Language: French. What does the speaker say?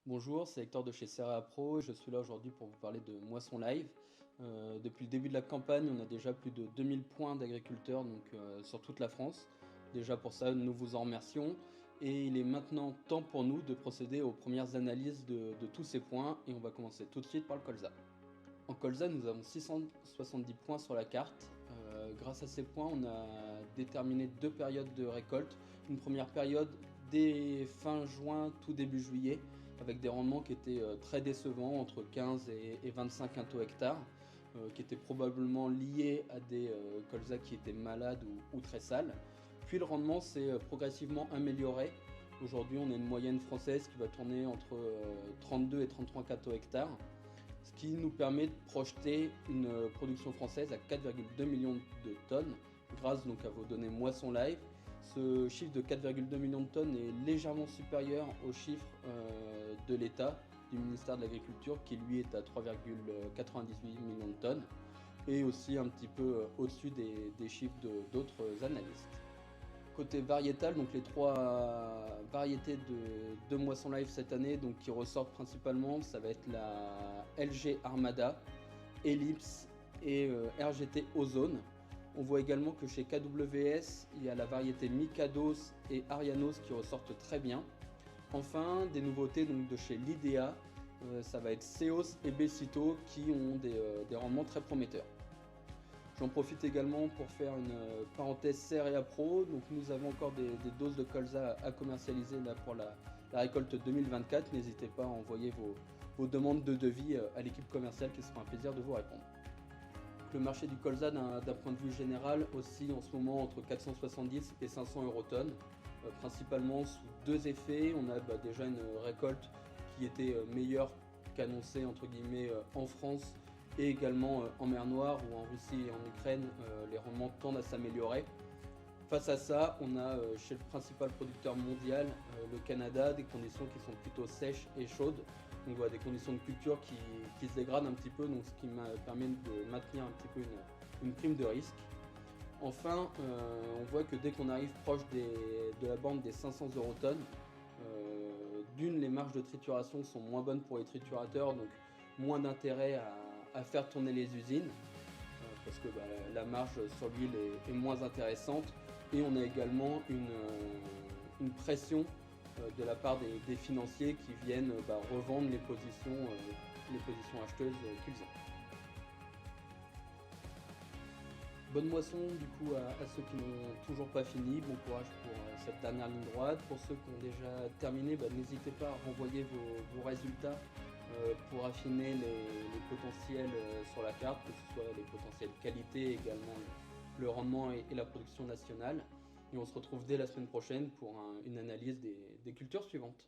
Bonjour, c'est Hector de chez Serra Pro et je suis là aujourd'hui pour vous parler de Moisson Live. Depuis le début de la campagne, on a déjà plus de 2000 points d'agriculteurs sur toute la France. Déjà pour ça, nous vous en remercions et il est maintenant temps pour nous de procéder aux premières analyses de tous ces points et on va commencer tout de suite par le colza. En colza, nous avons 670 points sur la carte. Grâce à ces points, on a déterminé deux périodes de récolte. Une première période dès fin juin, tout début juillet, avec des rendements qui étaient très décevants, entre 15 et 25 quintaux hectares, qui étaient probablement liés à des colzas qui étaient malades ou très sales. Puis le rendement s'est progressivement amélioré. Aujourd'hui, on a une moyenne française qui va tourner entre 32 et 33 quintaux hectares, ce qui nous permet de projeter une production française à 4,2 millions de tonnes, grâce donc à vos données Moisson Live. Ce chiffre de 4,2 millions de tonnes est légèrement supérieur au chiffre de l'État, du ministère de l'Agriculture, qui lui est à 3,98 millions de tonnes, et aussi un petit peu au-dessus des chiffres d'autres analystes. Côté variétal, donc les trois variétés de Moisson Live cette année donc, qui ressortent principalement, ça va être la LG Armada, Ellipse et RGT Ozone. On voit également que chez KWS, il y a la variété Mikados et Arianos qui ressortent très bien. Enfin, des nouveautés donc, de chez Lidea, ça va être Seos et Becito qui ont des rendements très prometteurs. J'en profite également pour faire une parenthèse Serra Pro. Donc nous avons encore des doses de colza à commercialiser là, pour la récolte 2024. N'hésitez pas à envoyer vos demandes de devis à l'équipe commerciale qui sera un plaisir de vous répondre. Le marché du colza d'un point de vue général oscille en ce moment entre 470 et 500 € tonne, principalement sous deux effets. On a déjà une récolte qui était meilleure qu'annoncée entre guillemets en France et également en mer Noire ou en Russie et en Ukraine, les rendements tendent à s'améliorer. Face à ça, on a chez le principal producteur mondial, le Canada, des conditions qui sont plutôt sèches et chaudes. Donc voilà, des conditions de culture qui se dégradent un petit peu, donc ce qui permet de maintenir un petit peu une prime de risque. Enfin, on voit que dès qu'on arrive proche de la bande des 500 € tonnes, d'une, les marges de trituration sont moins bonnes pour les triturateurs, donc moins d'intérêt à faire tourner les usines, parce que la marge sur l'huile est moins intéressante, et on a également une pression de la part des financiers qui viennent revendre les positions acheteuses qu'ils ont. Bonne moisson du coup à ceux qui n'ont toujours pas fini, bon courage pour cette dernière ligne droite. Pour ceux qui ont déjà terminé, n'hésitez pas à renvoyer vos résultats pour affiner les potentiels sur la carte, que ce soit les potentiels qualité, également le rendement et la production nationale. Et on se retrouve dès la semaine prochaine pour une analyse des cultures suivantes.